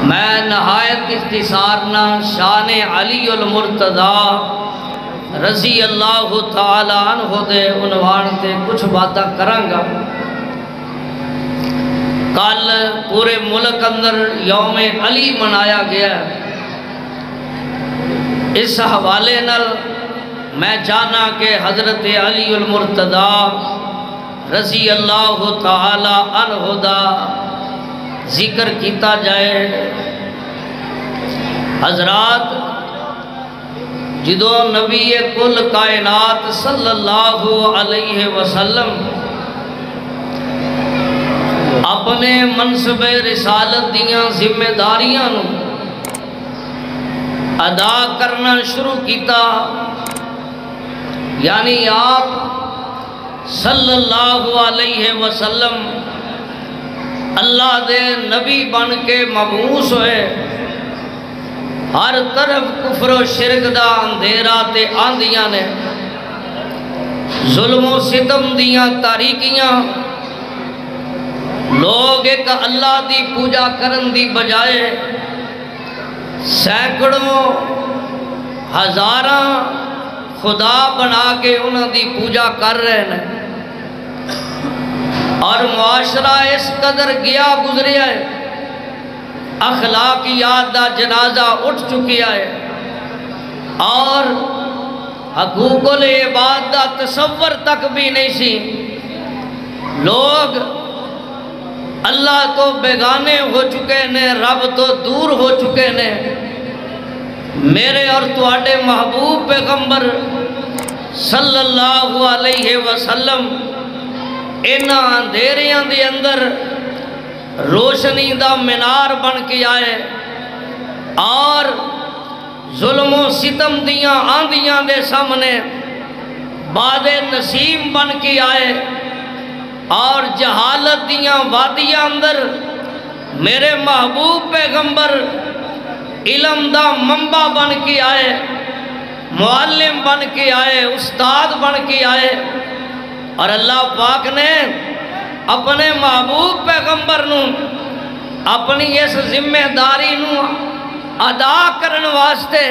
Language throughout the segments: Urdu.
میں نہایت اختصارنا شان علی المرتضیٰ رضی اللہ تعالیٰ عنہ دے عنوان تے کچھ باتاں کرانگا۔ کل پورے ملک اندر یوم علی منایا گیا ہے۔ اس حوالے نال میں جانا کہ حضرت علی المرتضیٰ رضی اللہ تعالیٰ عنہ دا ذکر کیتا جائے۔ حضرات جدو نبی کل کائنات صلی اللہ علیہ وسلم اپنے منصب رسالت دیاں ذمہ داریاں نو ادا کرنا شروع کیتا، یعنی آپ صلی اللہ علیہ وسلم اللہ دے نبی بن کے مبعوث ہوئے۔ ہر طرف کفر و شرک دا اندھیرا تے آندیاں نے، ظلم و ستم دیاں تاریکیاں، لوگ ایک اللہ دی پوجا کرن دی بجائے سینکڑوں ہزاراں خدا بنا کے انہاں دی پوجا کر رہے ہیں، اور معاشرہ اس قدر گیا گزریا ہے، اخلاقیات دا جنازہ اٹھ چکیا ہے، اور حقوق العباد دا تصور تک بھی نہیں سی۔ لوگ اللہ تو بیگانے ہو چکے نے، رب تو دور ہو چکے نے۔ میرے اور تواڈے محبوب پیغمبر صلی اللہ علیہ وسلم انہاں اندھیریاں دے اندر روشنی دا مینار بن کے آئے، اور ظلم و ستم دیاں آندیاں دے سامنے باد نسیم بن کے آئے، اور جہالت دیاں وادیاں اندر میرے محبوب پیغمبر علم دا منبع بن کے آئے، معلم بن کے آئے، استاد بن کے آئے۔ اور اللہ پاک نے اپنے محبوب پیغمبر نو اپنی اس ذمہ داری نو ادا کرن واسطے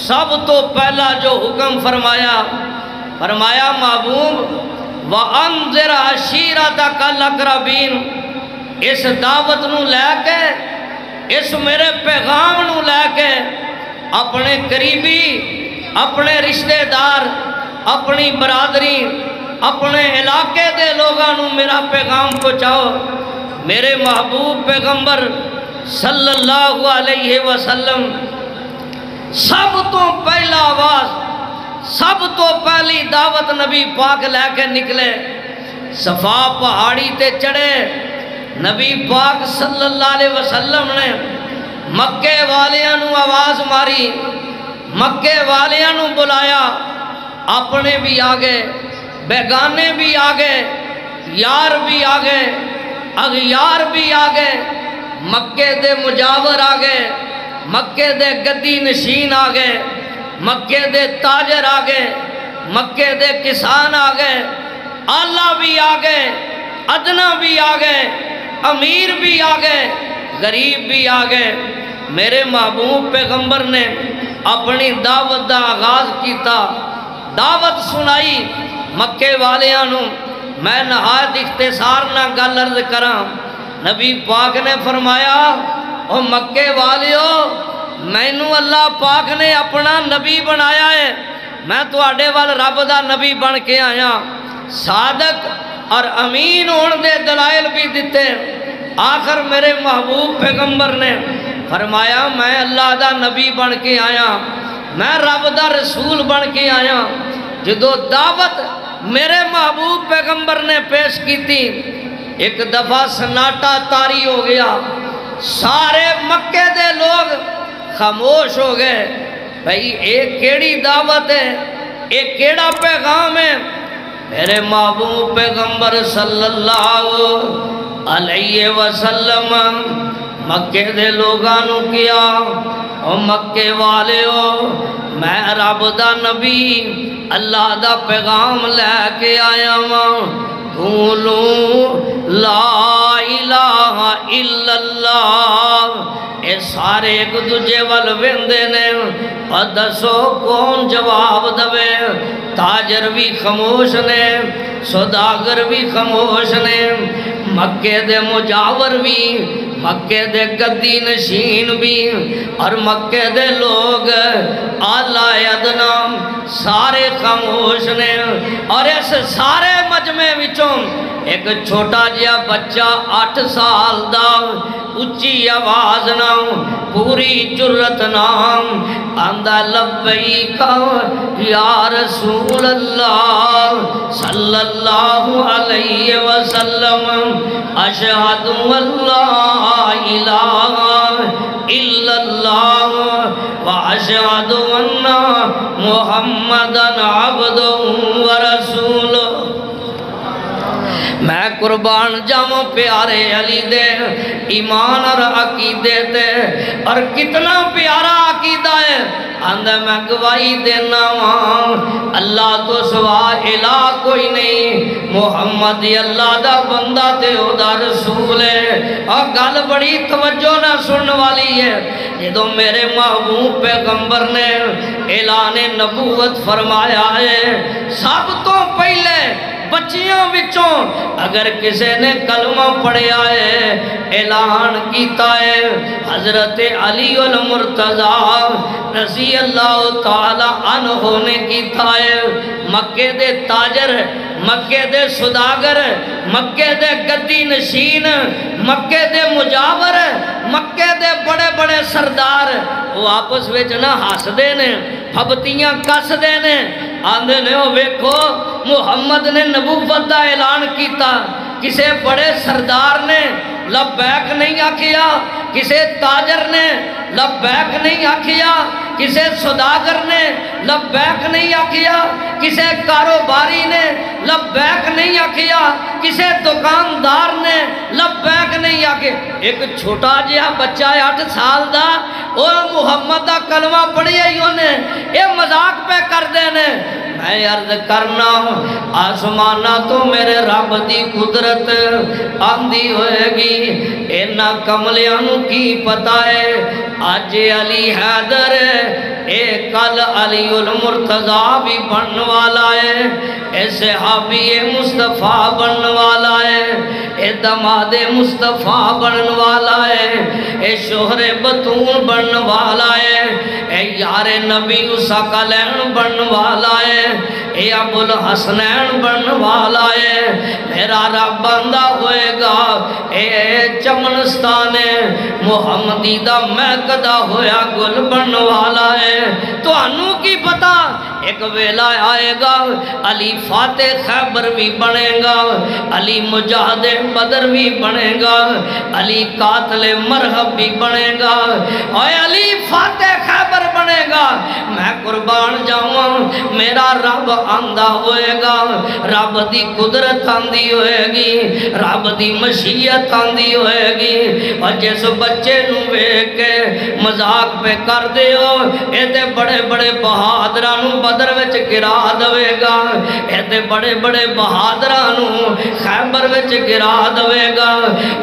سب تو پہلا جو حکم فرمایا محبوب وَأَنذِرْ عَشِيرَتَكَ الْأَقْرَبِينَ، اس دعوت نو لے کے، اس میرے پیغام نو لے کے اپنے قریبی، اپنے رشتہ دار، اپنی برادری، اپنے علاقے دے لوگاں نو میرا پیغام پہنچاؤ۔ میرے محبوب پیغمبر صلی اللہ علیہ وسلم سب تو پہلا آواز، سب تو پہلی دعوت نبی پاک لے کے نکلے، صفا پہاڑی تے چڑھے۔ نبی پاک صلی اللہ علیہ وسلم نے مکے والیاں نو آواز ماری، مکے والیاں نو بلایا، اپنے بھی آگے، بیگانے بھی آگے، یار بھی آگے، اغیار بھی آگے، مکے دے مجاور آگے، مکے دے گدی نشین آگے، مکے دے تاجر آگے، مکے دے کسان آگے، آلہ بھی آگے، ادنا بھی آگے، امیر بھی آگے، غریب بھی آگے۔ میرے محبوب پیغمبر نے اپنی دعوت دا آغاز کیتا، دعوت سنائی مکے والیاں نو۔ میں نہایت اختصار نہ گل عرض کراں۔ نبی پاک نے فرمایا، او مکے والیو، مینوں اللہ پاک نے اپنا نبی بنایا ہے، میں تواڈے وال رب دا نبی بن کے آیا۔ صادق اور امین ہون دے دلائل بھی دیتے۔ آخر میرے محبوب پیغمبر نے فرمایا، میں اللہ دا نبی بن کے آیا، میں رب دا رسول بن کے آیا۔ جدو دعوت میرے محبوب پیغمبر نے پیش کی تھی، ایک دفعہ سناٹا طاری ہو گیا، سارے مکے دے لوگ خاموش ہو گئے۔ بھئی ایک کیڑی دعوت ہے، ایک کیڑا پیغام ہے؟ میرے محبوب پیغمبر صلی اللہ علیہ وسلم مکے دے لوگانو کیا، او مکے والے ہو، میں رب دا نبی اللہ دا پیغام لے کے آیا ہوں، قولوا لا الہ الا اللہ اے سارے ایک دوجے وال ویندے نے اور دسو کون جواب دوے تاجر بھی خاموش نے سوداگر بھی خاموش نے مکے دے مجاور بھی مکے دے گدی نشین بھی اور مکے دے لوگ اعلی ادنا سارے خاموش نے اور اس سارے مجمع وچوں ایک چھوٹا جہا بچہ 8 سال دا اچھی آواز نام پوری جرت نام آندہ لبیک یا رسول اللہ صلی اللہ علیہ وسلم اشہد اللہ الہ الا اللہ واشہد ان محمدن عبدہ ورسولہ میں قربان جاؤں پیارے علی دے ایمان اور عقیدے دے اور کتنا پیارا عقیدہ ہے اندھے میں گواہی دینا وہاں اللہ تو سوا الہ کوئی نہیں محمد اللہ دا بندہ تے او دا رسول ہے اور گل بڑی توجہ نہ سن والی ہے جدو میرے محبوب پیغمبر نے اعلان نبوت فرمایا ہے سب تو پہلے بچیاں وچوں اگر کسی نے کلمہ پڑھیا ہے اعلان کیتا ہے حضرت علی المرتضیٰ رضی اللہ تعالی عنہ نے کیتا ہے مکے دے تاجر مکے دے سوداگر مکے دے گدی نشین مکے دے مجاور مکے دے بڑے بڑے سردار وہ آپس وچ نہ ہس دے نے پھبتیاں کس دے نے آندے نے وہ ویکھو محمد نے نبوت دا اعلان کیتا کسے بڑے سردار نے لبیک نہیں آکھیا کسے تاجر نے لبیک نہیں آکھیا کسے سوداگر نے لبیک نہیں آکھیا کسے کاروباری نے لبیک نہیں آکھیا کسے دکاندار نے لبیک نہیں آکھیا ایک چھوٹا جہا بچہ 8 سال دا وہ محمد دا کلمہ پڑھی ہے یہ مذاق پہ کر دینے میں عرض کرنا آسمانہ تو میرے رب دی قدرت آندھی ہوئے گی اینا کملیانوں کی پتہ ہے آج علی حیدر اے کل علی المرتضیٰ بھی بن والا ہے اے صحابی مصطفیٰ بن والا ہے اے دماد مصطفیٰ بن والا ہے اے شوہر بطون بن والا ہے اے یار نبی ساکلین بن والا ہے اے ابو الحسنین بن والا ہے میرا رب بندہ ہوئے گا اے چمنستان محمدی دا محکدہ ہویا گل بن والا ہے تو انہوں کی پتا ایک ویلہ آئے گا علی فاتح خیبر بھی بنے گا علی مجاہد بدر بھی بنے گا علی قاتل مرحب بھی بنے گا اور علی فاتح خیبر بنے گا میں قربان جاؤں میرا رب آندہ ہوئے گا رب دی قدرت آندھی ہوئے گی رب دی مشیت آندھی ہوئے گی اور جس بچے نو بیک کے مذاق پہ کر دے ہو ایتے بڑے بڑے بہادرانو بدر وچ گرا دوے گا ایتے بڑے بڑے بہادرانو خیبر وچ گرا دوے گا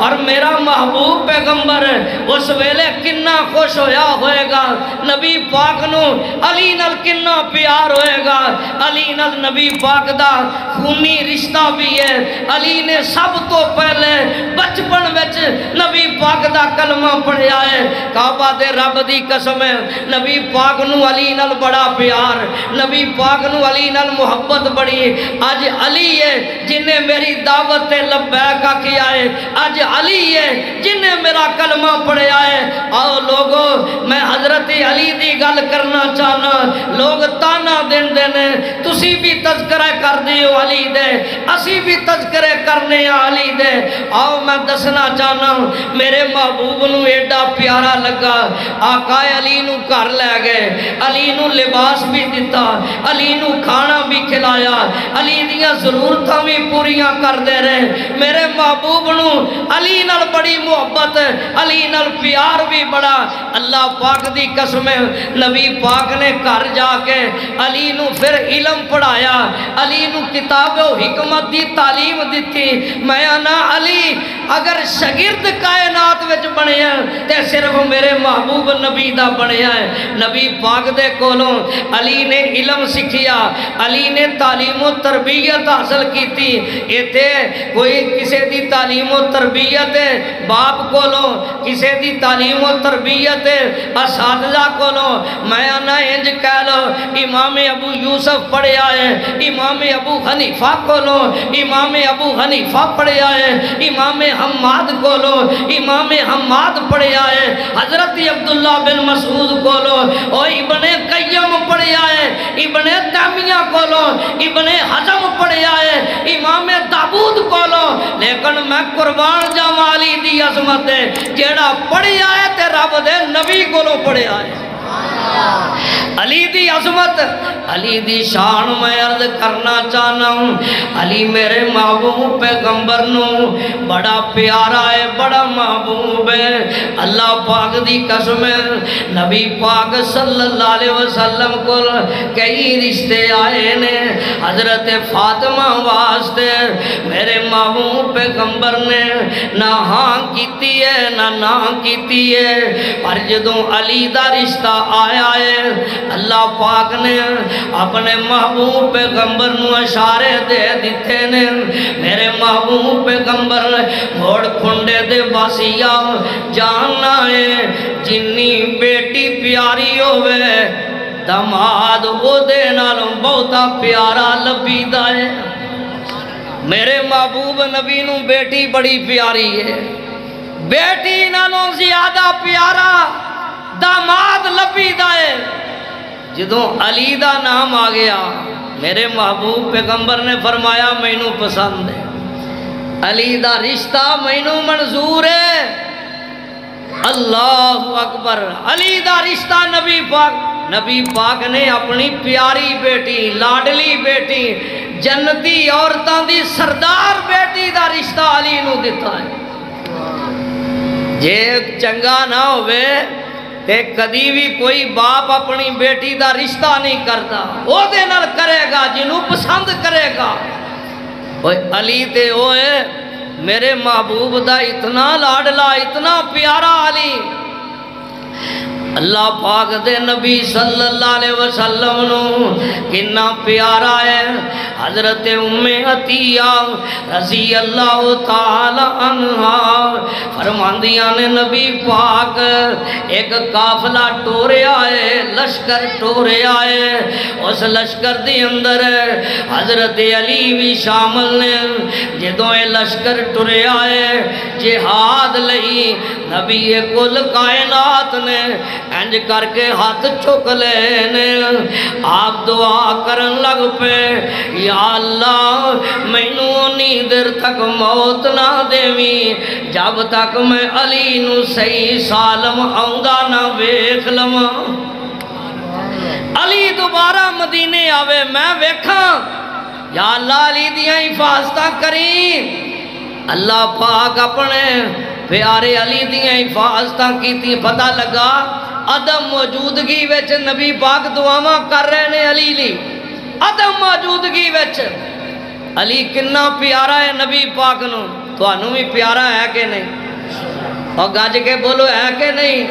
اور میرا محبوب پیغمبر اس ویلے کننا خوش ہوئے گا نبی پاک نو علی نال کننا پیار ہوئے گا علی نال نبی پاک دا خونی رشتہ بھی ہے علی نے سب تو پہلے بچپن وچ نبی پاک دا کلمہ پڑھیا ہے کعبہ دے رب دی قسم ہے نبی پاک نو علی نال بڑا پیار نبی پاک نو علی نال محبت بڑی آج علی ہے جنہیں میری دعوت لبیک کیا ہے آج علی ہے جنہیں میرا کلمہ پڑھیا ہے آؤ لوگوں میں حضرت علی دی گل کرنا چاہنا لوگ تانا دن دینے تسی بھی تذکرہ کر دیو علی دے اسی بھی تذکرہ کرنے علی دے آؤ میں دسنا چاہنا میرے محبوب نو ایڈا پیارا لگا آقا علی نو کر لے گئے علی نو لباس بھی دیتا علی نو کھانا بھی کھلایا علی دیاں ضرورتاں بھی پوریاں کر دے رہے میرے محبوب نو علی نال بڑی محبت علی نال پیار بھی بڑا اللہ پاک دی قسم نبی پاک نے گھر جا کے علی نو پھر علم پڑھایا علی نو کتاب و حکمت دی تعلیم دیتی میں آنا علی اگر شگرد کائنات وچ بنے ہیں تے صرف میرے محبوب نبی دا بنیا ہے. نبی پاک دے کولوں علی نے علم سکھیا, علی نے تعلیم و تربیت حاصل کیتی. ایتھے کوئی کسے دی تعلیم و تربیت باپ کولوں, کسے دی تعلیم و تربیت اساتذہ کولوں, میں آنا انج کہہ لو امام ابو یوسف پڑھیا ہے, امام ابو حنیفہ کولوں امام ابو حنیفہ پڑھیا ہے, امام حماد کولوں امام حماد پڑھیا ہے, حضرت عبداللہ بن مسعود کولوں او ابن قیم پڑھیا ہے, ابن تیمیہ کولوں ابن حزم پڑھیا ہے, امام داود کولوں. لیکن میں قربان جاواں علی دی عظمت ہے جیڑا پڑھیا ہے تے رب دے نبی کولوں پڑھیا ہے. علی دی عظمت, علی دی شان میں عرض کرنا چاہنا ہوں. علی میرے محبوب پیغمبر نو بڑا پیارا ہے, بڑا محبوب ہے. اللہ پاک دی قسم ہے, نبی پاک صلی اللہ علیہ وسلم کو کئی رشتے آئے نے. حضرت فاطمہ واسطے میرے محبوب پیغمبر نے نہ ہاں کیتی ہے نہ کیتی ہے, پر جدوں علی دا رشتہ آیا ہے اللہ پاک نے اپنے محبوب پیغمبر نو اشارے دے دیتے نے. میرے محبوب پیغمبر موڑ کھنڈے دے باسیا جاننا ہے جنی بیٹی پیاری ہوئے دماد او دے نالوں بہتا پیارا لبی دائے. میرے محبوب نبی نو بیٹی بڑی پیاری ہے, بیٹی نالوں زیادہ پیارا داماد لبی دائے. جدوں علی دا نام آ گیا میرے محبوب پیغمبر نے فرمایا مینوں پسند ہے, علی دا رشتہ مینوں منظور ہے. اللہ اکبر, علی دا رشتہ نبی پاک نے اپنی پیاری بیٹی لاڈلی بیٹی جنتی عورتاں دی سردار بیٹی دا رشتہ علی نو دیتا ہے. جے چنگا نہ ہوئے تے کدی بھی کوئی باپ اپنی بیٹی دا رشتہ نہیں کرتا, او دے نال کرے گا جنوں پسند کرے گا. علی تے ہوئے میرے محبوب دا اتنا لاڈلا اتنا پیارا علی. اللہ پاک دے نبی صلی اللہ علیہ وسلم نو کنا پیارا ہے. حضرت ام عطیہ رضی اللہ تعالی عنہ فرماندیاں نے نبی پاک ایک قافلہ ٹورے آئے, لشکر ٹورے آئے, اس لشکر دی اندر حضرت علی بھی شامل نے. جدوں اے لشکر ٹورے آئے جہاد لئی نبی کل کائنات نے انج کر کے ہاتھ چک لینے, آپ دعا کرن لگ پہ یا اللہ مینوں انی دیر تک موت نہ دیویں جب تک میں علی نو صحیح سالم آؤندا نہ ویکھ لواں. علی دوبارہ مدینے آوے میں ویکھاں, یا اللہ علی دیاں حفاظتاں کریں. اللہ پاک اپنے پیارے علی دیاں حفاظتاں کیتی. پتہ لگا عدم موجودگی وچ نبی پاک دعاواں کر رہے نے علی لی. عدم موجودگی وچ علی کنا پیارا ہے نبی پاک نو. تانوں بھی پیارا ہے کہ نہیں؟ اور گج کے بولو ہے کہ نہیں؟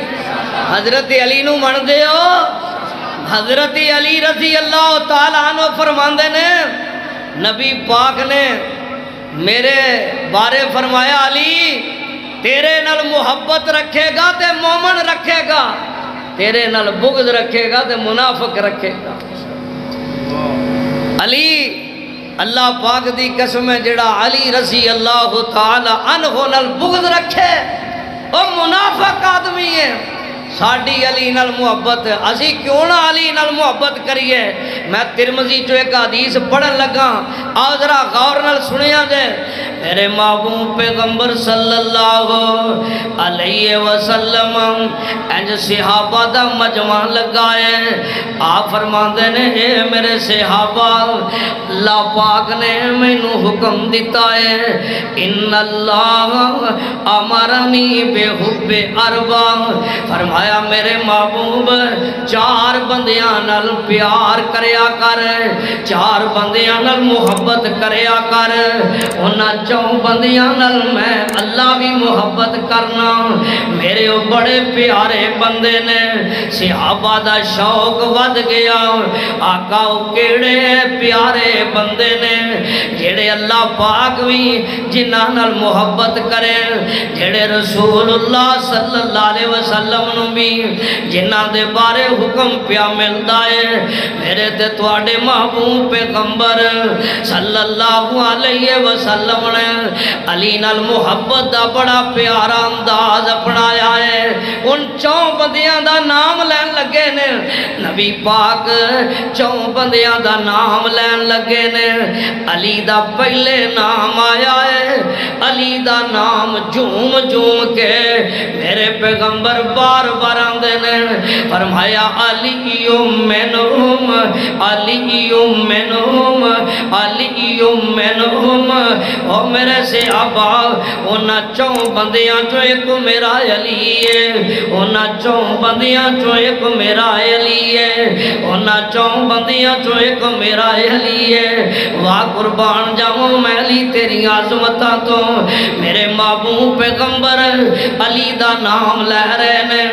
حضرت علی نو من دے ہو. حضرت علی رضی اللہ تعالیٰ عنہ فرماندے نے نبی پاک نے میرے بارے فرمایا علی تیرے نال محبت رکھے گا تے مومن رکھے گا, تیرے نال بغض رکھے گا تے منافق رکھے گا. علی اللہ پاک دی قسم ہے جڑا علی رضی اللہ تعالی عنہ نال بغض رکھے او منافق آدمی ہے. ساڑی علی نال محبت ہے, اسی کیوں نہ علی نال محبت کریے. میں ترمذی جو ایک حدیث پڑھن لگا, آؤ ذرا غور نال سنیا جائے. میرے محبوب پیغمبر صلی اللہ علیہ وسلم انج صحابہ دا مجمع لگائے. آپ فرماندے نے اے میرے صحابہ اللہ پاک نے مینوں حکم دیتا ہے ان اللہ امرنی بحب اربع. فرمایا فرمایا میرے محبوب چار بندیاں نال پیار کریا کر، چار بندیاں نال محبت کریا کر، انہاں چوں بندیاں نال میں اللہ بھی محبت کرنا۔ میرے وہ بڑے پیارے بندے نے، صحابہ دا شوق ود گیا، آقا وہ کیڑے پیارے بندے نے جڑے اللہ پاک بھی جنہاں نال محبت کرے، جڑے رسول اللہ صلی اللہ علیہ وسلم نو بھی جنہاں دے بارے حکم پیا ملدا ہے۔ میرے تے تواڈے محبوب پیغمبر صلی اللہ علیہ وسلم نے علی نال محبت دا بڑا پیارا انداز اپنایا ہے۔ ان چوں بندیاں دا نام لین لگے نے، نبی پاک چوں بندیاں دا نام لین لگے نے، علی دا پہلے نام آیا ہے، علی دا نام جوم جوم کے میرے پیغمبر بار بار آندے نے، فرمایا علی منہم علی منہم علی منہم، او میرے سے آبا اونا چوں بندیاں چوں ایک میرا علی ہے، اونا چوں بندیاں چوں ایک میرا علی ہے، اونا چوں بندیاں چوں ایک میرا علی ہے۔ واہ قربان جاؤں میں علی تیری عظمتاں تو، میرے محبوب پیغمبر علی دا نام لے رہے نے،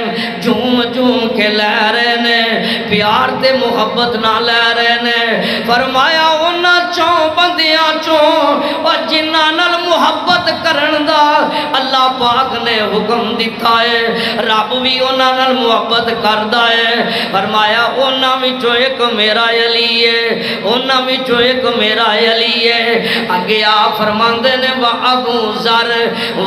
جوم جوم کے لے رہے نے، پیار تے محبت نہ لے رہے نے۔ فرمایا انہاں چوں بندیاں چوں اور جنہاں نال محبت کرن دا اللہ پاک نے حکم دیتا ہے، رب بھی انہاں نال محبت کردا ہے۔ فرمایا انہاں وچوں ایک میرا علی ہے، انہاں وچوں ایک میرا علی ہے۔ اگے آپ فرماندے نے وَأَبُو ذر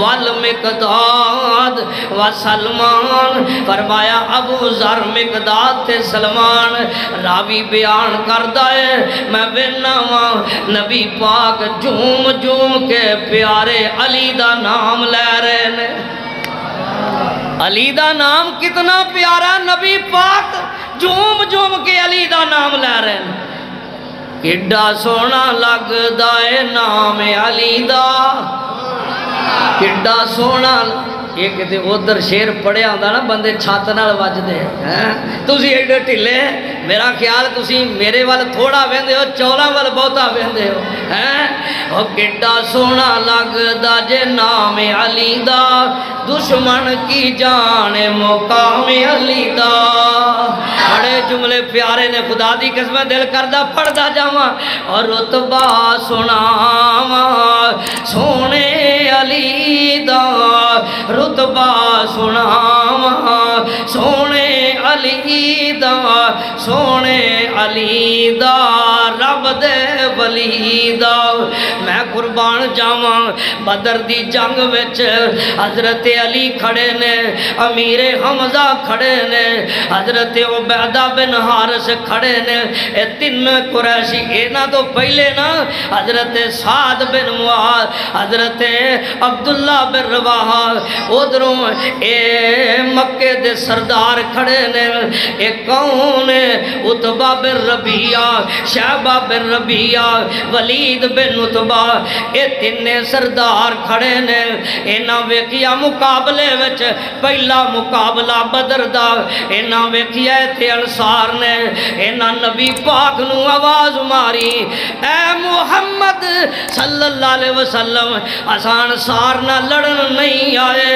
وَالْمِقْدَادِ وَسَلْمَانِ، فرمایا ابو ذر مقداد تے سلمان راوی بیان کردہ ہے، میں ویناواں نبی پاک جوم جوم کے پیارے علی دا نام لے رہے نے۔ علی دا نام کتنا پیارا، نبی پاک جوم جوم کے علی دا نام لے رہے ہیں۔ کڈا سونا لگ دائے نام علی دا، کڈا سونا ایک تے ادھر شیر پڑھیا ہوندا نا بندے چھات نال وجدے ہیں، تسی ایڈے ٹھلے، میرا خیال تسی میرے وال تھوڑا ویندے ہو، چولاں وال بہتا ویندے ہو ہیں۔ او کڈا سونا لگدا جے نام علی دا، دشمن کی جان مقام علی دا۔ بڑے جملے پیارے نے، خدا دی قسم دل کردہ پڑھدا جاواں، اور رتبہ سناواں سونے علی دا، رتبہ سناواں سونے علی دا، سونے علی دا، رب دے ولی دا۔ میں قربان جاواں بدر دی جنگ وچ حضرت علی کھڑے نے، امیر حمزہ کھڑے نے، حضرت عبیدہ بن حارث کھڑے نے، اے تین قریشی، اینا تو پہلے نا حضرت سعد بن معاذ، حضرت عبداللہ بن رواحہ، ادھروں اے مکے دے سردار کھڑے نے، اے کون عتبہ بن ربیعہ، شیبہ بن ربیعہ، ولید بن عتبہ، اے تین سردار کھڑے نے۔ اینا ویکھیا مقابلے وچ پہلا مقابلہ بدر دا، اینا ویکھیا تے انصار نے، اینا نبی پاک نو آواز ماری، اے محمد صلی اللہ علیہ وسلم، آسان سار نہ لڑن نہیں آئے،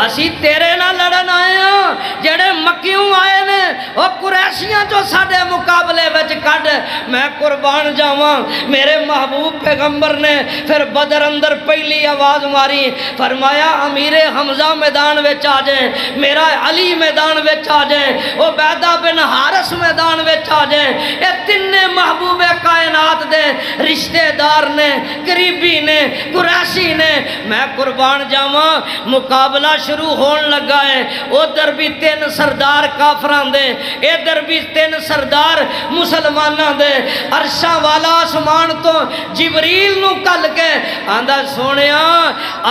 اسی تیرے نہ لڑن آئے ہیں، جڑے مکیوں آئے نے وہ قریشیاں جو ساڑھے مقابلے وچ کڈ۔ میں قربان جاواں میرے محبوب پیغمبر نے پھر بدر اندر پہلی آواز ماری، فرمایا امیر حمزہ میدان وچ آ جائیں، میرا علی میدان وچ آ جائیں، عبیدہ بن حارث میدان وچ آ جائیں۔ اے تین محبوب کائنات دے رشتہ دار نے، قریبی نے، قریشی نے۔ میں قربان جاواں مقابلہ شروع ہون لگا ہے، ادھر بھی تین سردار کافران دے، ادھر ادھر بھی تین سردار مسلمانہ دے عرشاں والا آسمان تو جبریل نو کل کے آندہ سونیا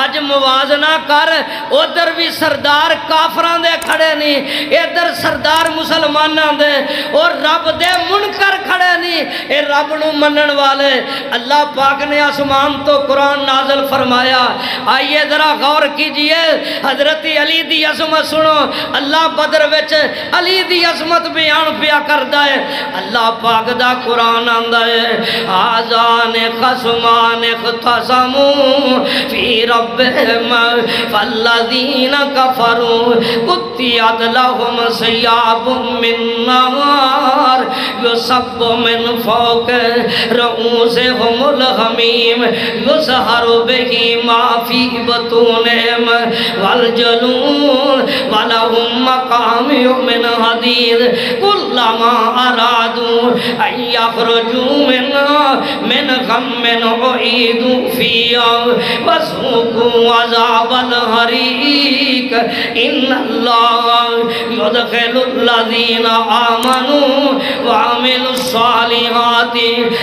آج موازنہ کر ادھر بھی سردار کافران دے کھڑے نہیں ادھر سردار مسلمانہ دے اور رب دے منکر کھڑے نہیں اے رب نو منن والے اللہ پاک نے آسمان تو قرآن نازل فرمایا آئیے ذرا غور کیجئے حضرت علی دی عظمت سنو اللہ بدر وچ علی دی عظمت بیان پیا کردہ ہے اللہ پاک دا قرآن آندہ ہے آزان خصمان اختصموا فی ربہم فالذین کفروا قطعت لهم ثیاب من نار یصب من فوق رؤوسہم الحمیم یسحر بہ ما فی بطونہم والجلون ولہم مقامع من حدید کلما ارادوا ان یخرجوا من غم اعیدوا فیہا وذوقوا عذاب الحریق ان اللہ يدخل الذين آمنوا وعملوا الصالحات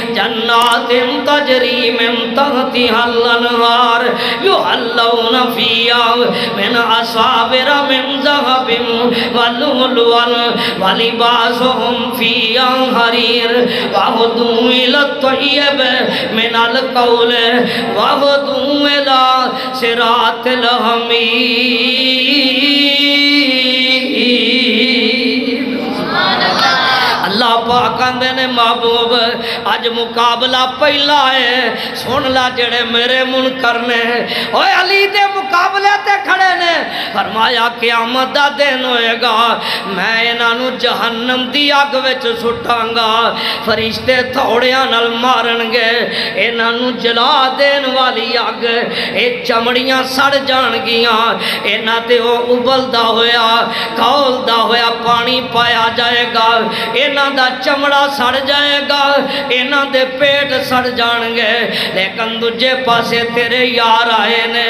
جنات تجري من تحتها الأنهار يحلون فيها من أساور من ذهب ولؤلؤا ولباسهم فيها حرير وهدوا إلى الطيب من القول وهدوا إلى صراط الحميد اللہ پاک آندے نے محبوب آج مقابلہ پہلا ہے سن لا جڑے میرے منکر نے اوے علی دے مقابلے تے کھڑے نے فرمایا قیامت دا دن ہوئے گا میں انہوں جہنم دی آگ وچ سٹھاں گا فرشتے تھوڑیاں نال مارن گے انہوں جلا دین والی آگ اے چمڑیاں سڑ جان گیاں انہاں تے وہ ابلدا ہویا کھولدا ہویا پانی پایا جائے گا انہاں دا چمڑا سڑ جائے گا انہاں دے پیٹ سڑ جان گے لیکن دوجے پاسے تیرے یار آئے نے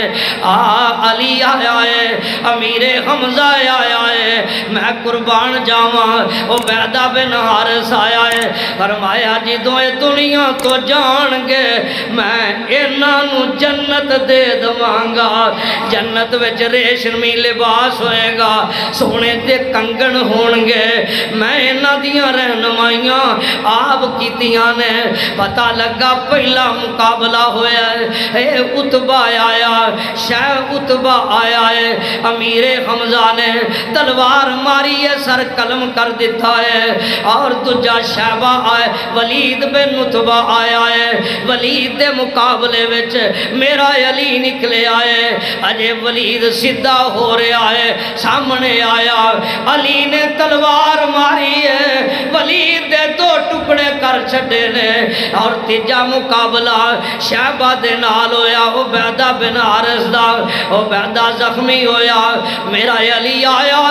علی آیا ہے امیر حمزہ آیا ہے میں قربان جاواں عبیدہ بن حارث آیا ہے فرمایا جی دوئے دنیا تو جان گے میں انہاں نو جنت دے دوانگا جنت وچ ریشمی لباس ہوئے گا سونے دے کنگن ہونگے میں انہاں دیاں رہنمائیاں آپ کیتیاں نے پتہ لگا پہلا مقابلہ ہویا ہے اے عتبہ آیا شاہ عتبہ آیا ہے امیر حمزہ نے تلوار ماری ہے سر قلم کر دیتا ہے اور دجا شہبہ آئے ولید بن عتبہ آیا ہے ولید دے مقابلے وچ میرا علی نکلے آئے اجے ولید سدھا ہو رہا ہے سامنے آیا علی نے تلوار ماری ہے ولید دے دو ٹکڑے کر چھڑے نے اور تیجا مقابلہ شہبہ دے نال ہویا عبیدہ بن حارث دا عبیدہ زخمی ہویا میرا علی آیا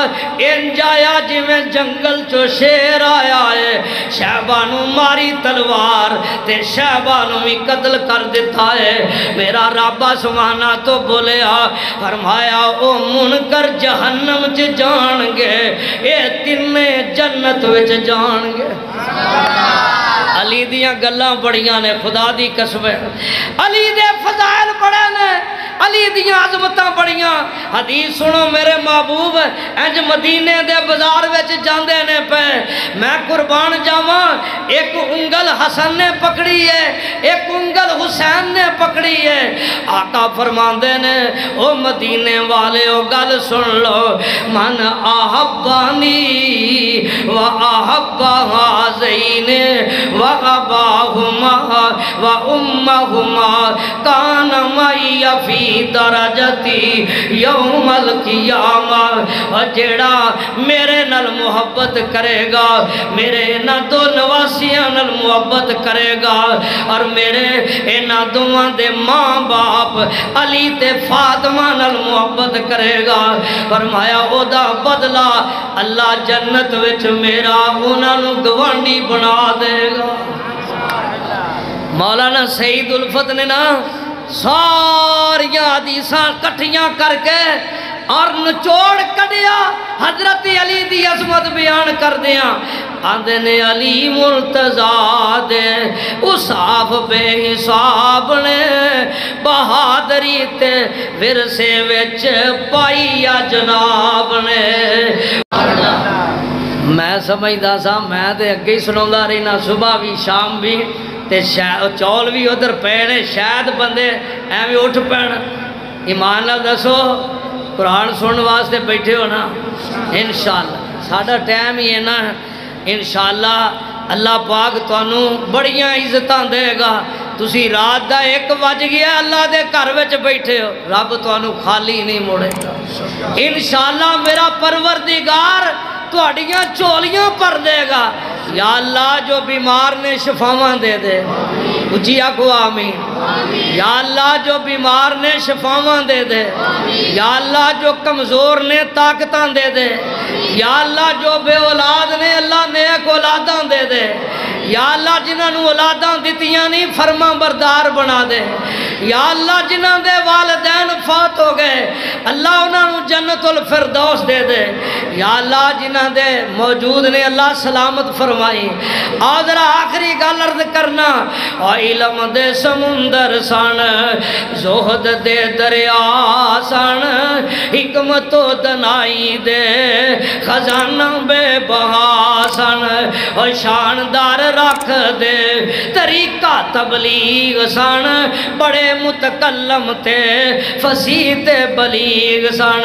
انج آیا جی میں جنگل چو شیر آیا ہے شہبہ نو ماری تلوار تے شہبہ نو بھی قتل کر دیتا ہے میرا رابع سبحانہ تو بولیا فرمایا او منکر جہنم چ جان گے اے تینے جنت وچ جان گے علی دیاں گلاں بڑیاں نے خدا دی قسم ہے علی دے فضائل بڑے نے علی دیاں عظمتاں بڑیاں حدیث سنو میرے محبوب انج مدینے دے بازار وچ جاندے نے پہ میں قربان جاواں ایک انگل حسن نے پکڑی ہے ایک انگل حسین نے پکڑی ہے آقا فرماندے نے او مدینے والے او گل سن لو من احبانی و احب حازین و اباہما و امہما کان مئی فی درجتی یوم القیامہ اور جیڑا میرے نال محبت کرے گا میرے نہ دو نواسیاں نال محبت کرے گا اور میرے اینا دوان دے ماں باپ علی تے فاطمہ نال محبت کرے گا فرمایا او دا بدلہ اللہ جنت وچ میرا انہاں نو گوانڈی بنا دے گا مولانا سعید الفت نے نا ساریاں حدیثاں کٹھیاں کر کے اور نچوڑ کڈیا حضرت علی دی عظمت بیان کر دیا آندے نے علی مرتضیٰ دے اصاف بے حساب نے بہادری تے ورثے وچ پائی جناب نے میں سمجھدا سا میں تے اگے ہی سناوندا رہنا صبح بھی شام بھی تے چول بھی ادھر پے نے شاید بندے ایویں اٹھ پین ایمان نال دسو قرآن سننے واسطے بیٹھے ہو نا انشاءاللہ ساڈا ٹائم ہی ہے نا انشاءاللہ اللہ پاک تانوں بڑیاں عزتاں دے گا تسی رات دا 1 بج گیا اللہ دے گھر وچ بیٹھے ہو رب تانوں خالی نہیں موڑے گا انشاءاللہ میرا پروردگار تہاڈیاں چولیاں پر دے گا یا اللہ جو بیمار نے شفاواں دے دے اچھی آکھو آمین یا اللہ جو بیمار نے شفاواں دے دے یا اللہ جو کمزور نے طاقتاں دے دے یا اللہ جو بے اولاد نے اللہ نیک اولاداں دے دے یا اللہ جنہاں نو اولاداں دتیاں نہیں فرما بردار بنا دے یا اللہ جنہاں دے والدین فوت ہو گئے اللہ انہاں نو جنت الفردوس دے دے یا اللہ جنہاں دے موجود نے اللہ سلامت فرمائی آدھر آخری گل عرض کرنا علم دے سمندر سن زہد دے دریا سن حکمت و دنائی دے خزانہ بے بہا سن اور شاندار رکھ دے طریقہ تبلیغ سن بڑے متکلم تے فصیح تے بلیغ سن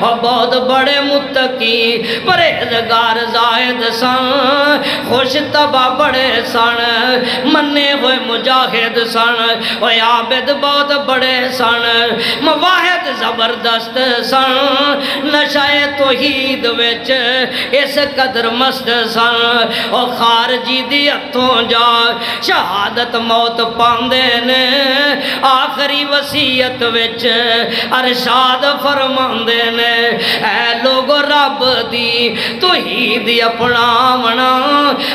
اور بہت بڑے متقی پرہیزگار زاہد سن خوش طبع بڑے سن منے ہوئے مجاہد سن اور عابد بہت بڑے سن مواحد زبردست سن نشہ توحید وچ اس قدر مست سن اور خارجی دی ہتھوں جا شہادت موت پاندے نے آخری وصیت وچ ارشاد فرماندے نے اے لوگو رب دی توحید اپناونا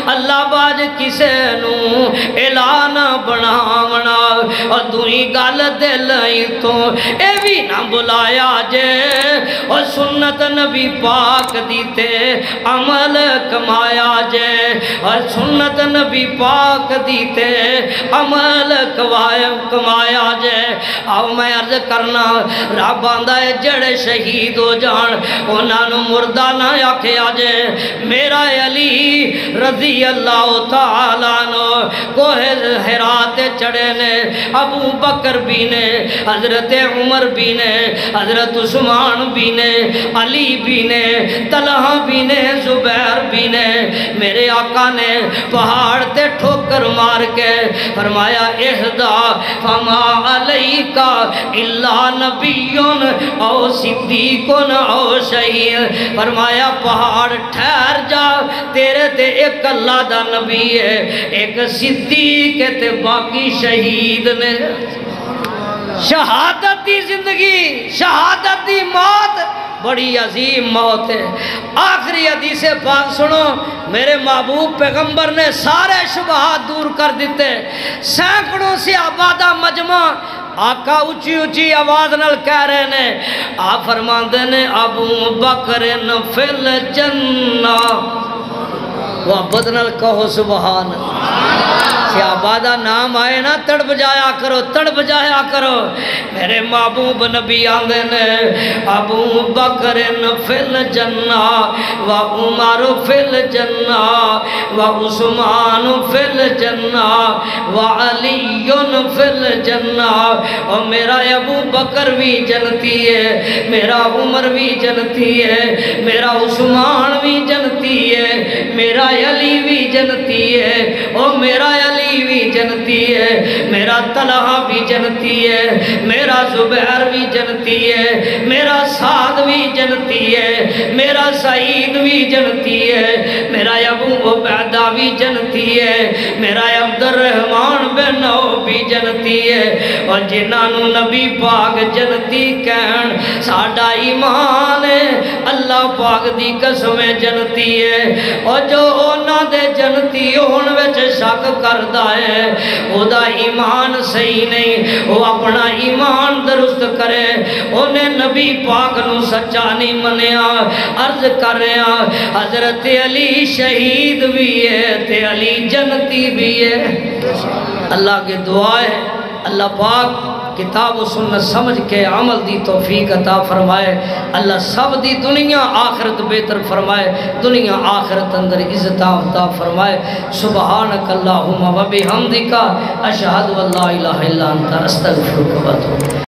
اللہ باج کسے نو اعلان بناونا اور دوئی گل دل تو اے بھی نہ بلایا جے اور سنت نبی پاک دیتے عمل کمایا جے اور سنت نبی پاک دیتے عمل کمایا جے آؤ میں عرض کرنا رب آندہ ہے جڑے شہید ہو جان انہاں نو مردہ نہ آکھے آجے میرا علی رضی اللہ تعالیٰ نو کوہ حرات چڑھے نے ابو بکر بھی نے حضرت عمر بھی نے حضرت عثمان بھی نے علی بھی نے طلحہ بھی نے زبیر بھی نے میرے آقا نے پہاڑ تے ٹھوکر مار کے فرمایا اہدا فما علیکا الا نبیون او صدیقون او شہید فرمایا پہاڑ ٹھہر جا تیرے تے ایک اللہ دا نبی ہے ایک صدیق تے باقی شہید نے شہادت دی زندگی شہادت دی موت بڑی عظیم موت ہے آخری حدیث پاک سنو میرے محبوب پیغمبر نے سارے شبہات دور کر دیتے سینکڑوں سے آبادہ مجمع آقا اچھی اچھی آواز نال کہہ رہے نے آپ فرماندے نے ابو بکر فی الجنہ محبت نال کہو سبحان صحابہ نام آئے نا تڑپ جایا کرو میرے محبوب نبی آندے نے ابو بکر فی الجنہ و عمر فی الجنہ و عثمان فی الجنہ و علی فی الجنہ اور میرا ابو بکر بھی جنتی ہے میرا عمر بھی جنتی ہے میرا عثمان بھی جنتی ہے میرا علی بھی جنتی ہے اور میرا علی بھی جنتی ہے میرا طلحہ بھی جنتی ہے میرا زبیر بھی جنتی ہے میرا سعد بھی جنتی ہے میرا سعید بھی جنتی ہے میرا ابو عبیدہ بھی جنتی ہے میرا عبد الرحمن بن عوف بھی جنتی ہے اور جنہاں نو نبی پاک جنتی کہن ساڈا ایمان ہے اللہ پاک دی قسم جنتی ہے اور جو اونا دے جنتی ہون وچ شک کردا ہے او دا ایمان صحیح نہیں، وہ اپنا ایمان درست کرے، انہیں نبی پاک نو سچا نہیں منیا۔ عرض کر رہے ہیں حضرت علی شہید بھی ہے تے علی جنتی بھی ہے۔ اللہ کے دعا ہے اللہ پاک کتاب و سنت سمجھ کے عمل دی توفیق عطا فرمائے، اللہ سب دی دنیا آخرت بہتر فرمائے، دنیا آخرت اندر عزت عطا فرمائے۔ سبحانک اللہم و بحمدک اشہد ان لا الہ الا انت استغفرک و اتوب۔